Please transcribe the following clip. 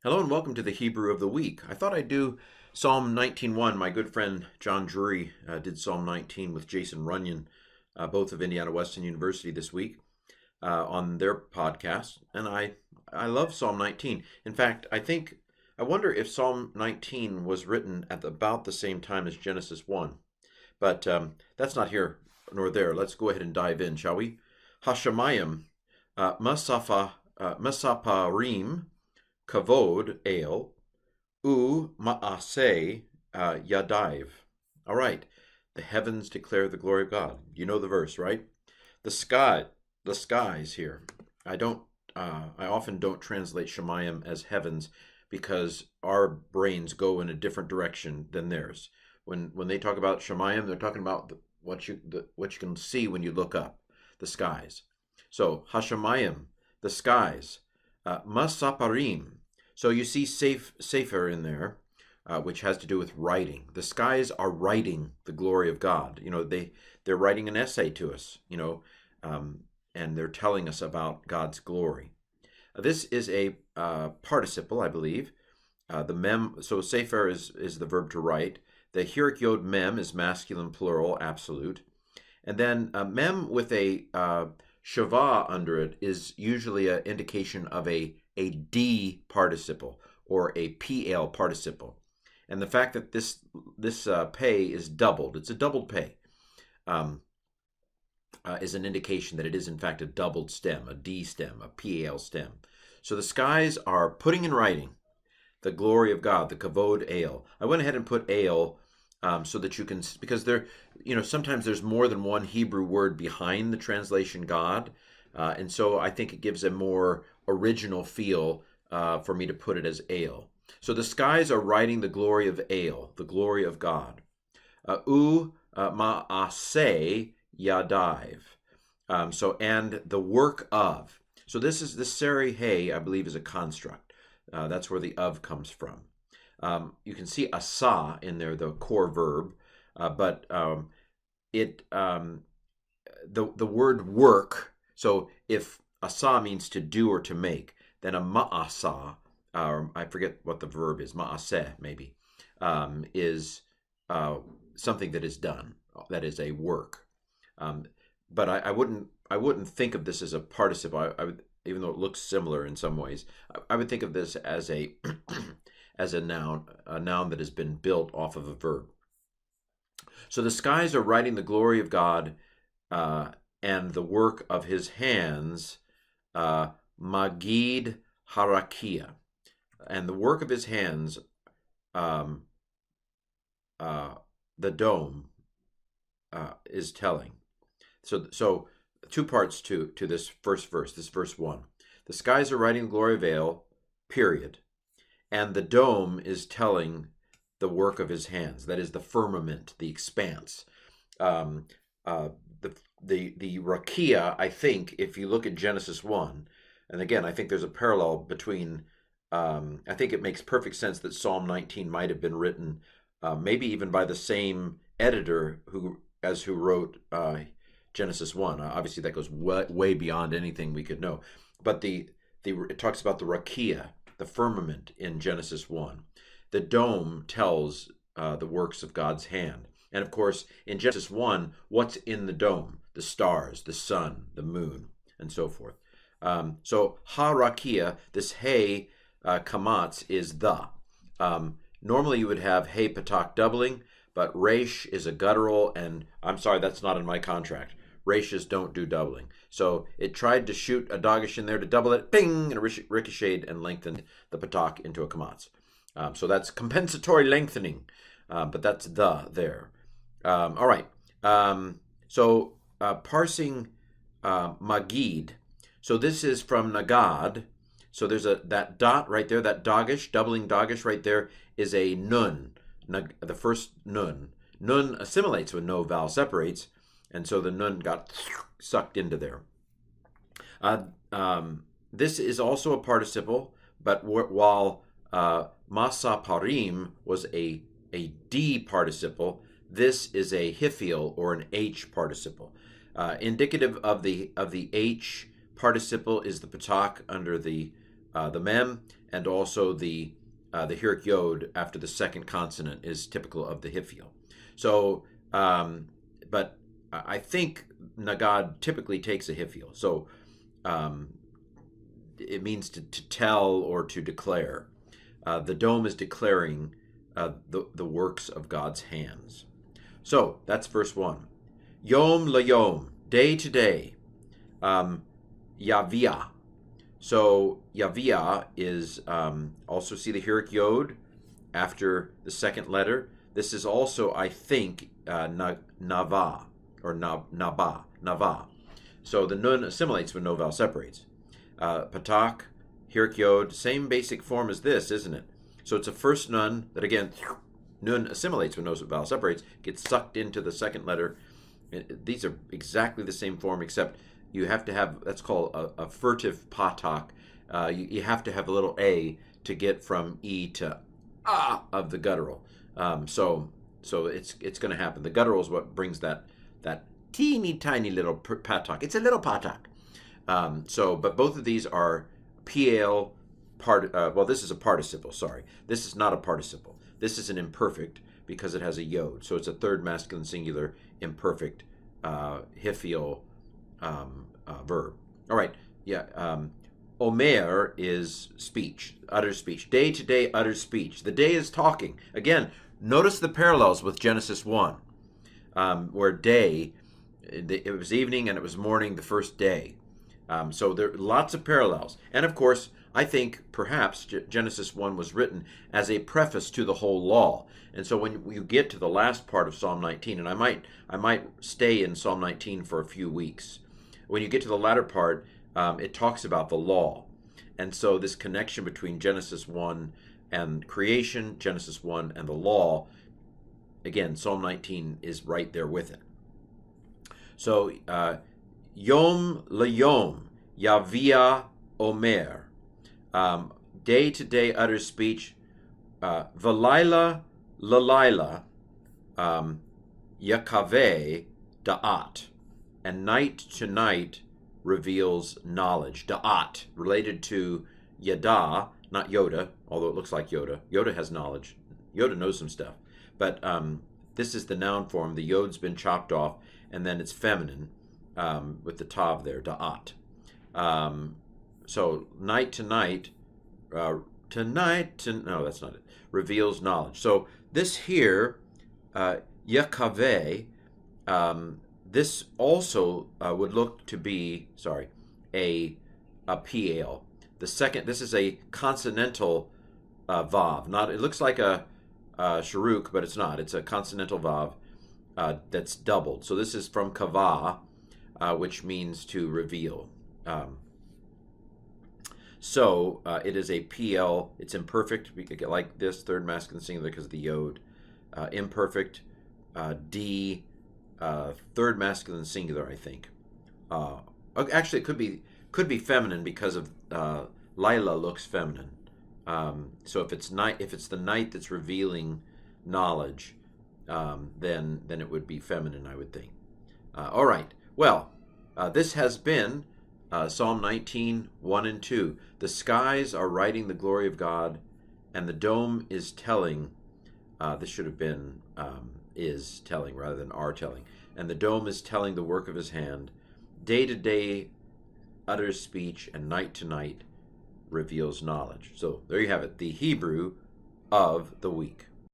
Hello and welcome to the Hebrew of the Week. I thought I'd do Psalm 19:1. My good friend John Drury did Psalm 19 with Jason Runyon, both of Indiana Wesleyan University this week on their podcast, and I love Psalm 19. In fact, I wonder if Psalm 19 was written at about the same time as Genesis 1, but that's not here nor there. Let's go ahead and dive in, shall we? Hashemayim, Masaparim, Kavod El, Maaseh Yadaiv. All right, the heavens declare the glory of God. You know the verse, right? The sky, the skies here. I often don't translate Shemayim as heavens because our brains go in a different direction than theirs. When they talk about Shemayim, they're talking about what you can see when you look up, the skies. So Hashemayim, the skies, Masaparim. So you see Sefer in there, which has to do with writing. The skies are writing the glory of God. You know, they're writing an essay to us. And they're telling us about God's glory. This is a participle, I believe. So Sefer is the verb to write. The Hirik Yod Mem is masculine plural, absolute. And then Mem with a Shava under it is usually an indication of a D participle or a PL participle. And the fact that this pay is doubled, it's a doubled pay, is an indication that it is in fact a doubled stem, a D stem, a PAL stem. So the skies are putting in writing the glory of God, the Kavod El. I went ahead and put El so that you can, because sometimes there's more than one Hebrew word behind the translation God. And so I think it gives a more original feel for me to put it as El. So the skies are writing the glory of El, the glory of God. Ma'aseh Yadaiv. And the work of. So this Seri Hey, I believe, is a construct. That's where the of comes from. You can see asa in there, the core verb, but the word work. So if asa means to do or to make, then a ma'asa, or I forget what the verb is, ma'aseh maybe, is something that is done. That is a work. But I wouldn't think of this as a participle. I would, even though it looks similar in some ways, I would think of this as a as a noun that has been built off of a verb. So the skies are writing the glory of God and the work of his hands, Magid Harakia. And the work of his hands, the dome, is telling. So two parts to this first verse, this verse 1. The skies are writing the glory of El, period. And the dome is telling the work of his hands. That is the firmament, the expanse. The rakia, I think, if you look at Genesis 1, and again, I think there's a parallel between, I think it makes perfect sense that Psalm 19 might have been written maybe even by the same editor who wrote Genesis 1. Obviously, that goes way beyond anything we could know. But it talks about the rakia, the firmament in Genesis 1. The dome tells the works of God's hand. And of course, in Genesis 1, what's in the dome? The stars, the sun, the moon, and so forth. So ha-rakia, this hey kamatz is the. Normally you would have hey patak doubling, but resh is a guttural, and I'm sorry, that's not in my contract. Reshes don't do doubling. So it tried to shoot a dogish in there to double it, bing, and it ricocheted and lengthened the patak into a kamatz. So that's compensatory lengthening, but that's the there. All right. So parsing magid. So this is from Nagad. So there's that dot right there, that dogish, doubling dogish right there is a nun, the first nun. Nun assimilates when no vowel separates, and so the nun got sucked into there. This is also a participle, but while masaparim was a D participle, this is a hifil or an H participle. Indicative of the H participle is the patak under the the mem, and also the Hirik Yod after the second consonant is typical of the Hifil. So, but I think Nagad typically takes a Hifil. So it means to tell or to declare. The dome is declaring the works of God's hands. So that's verse 1. Yom layom, day to day. Yavia. So Yavia is also see the Hirik Yod after the second letter. This is also, I think, Nava or Nava. So the nun assimilates when no vowel separates. Patak, Hirik Yod, same basic form as this, isn't it? So it's a first nun that, again, nun assimilates when no vowel separates, gets sucked into the second letter. These are exactly the same form, except you have to have, that's called a furtive patak. You have to have a little a to get from e to ah of the guttural. So it's going to happen. The guttural is what brings that teeny tiny little patak. It's a little patak. But both of these are PL well, this is a participle, sorry. This is not a participle. This is an imperfect because it has a yod. So it's a third masculine singular imperfect Hifil verb. All right, yeah. Omer is speech, utter speech. Day to day utter speech. The day is talking. Again, notice the parallels with Genesis 1, where day, it was evening and it was morning the first day. So there are lots of parallels. And of course, I think perhaps Genesis 1 was written as a preface to the whole law. And so when you get to the last part of Psalm 19, and I might stay in Psalm 19 for a few weeks. When you get to the latter part, it talks about the law. And so this connection between Genesis 1 and creation, Genesis 1 and the law, again, Psalm 19 is right there with it. So, Yom layom, Yavia Omer. Day to day utter speech. Valayla lalayla, Yakave da'at. And night to night reveals knowledge. Da'at, related to Yada, not Yoda, although it looks like Yoda. Yoda has knowledge. Yoda knows some stuff. But this is the noun form. The Yod's been chopped off, and then it's feminine with the tav there, Da'at. So night to night, no, that's not it, reveals knowledge. So this here, Yakave, this also would look to be, a PL. The second, this is a consonantal vav. Not, it looks like a sharuk, but it's not. It's a consonantal vav that's doubled. So this is from kava, which means to reveal. So it is a PL. It's imperfect, like this, third masculine singular because of the yod. Imperfect, D, third masculine singular, I think. Actually, it could be feminine because of Lila looks feminine. So if it's the night that's revealing knowledge, then it would be feminine, I would think. All right. Well, this has been Psalm 19, 1 and 2. The skies are writing the glory of God, and the dome is telling. This should have been is telling rather than are telling. And the dome is telling the work of his hand. Day to day utters speech, and night to night reveals knowledge. So there you have it, the Hebrew of the week.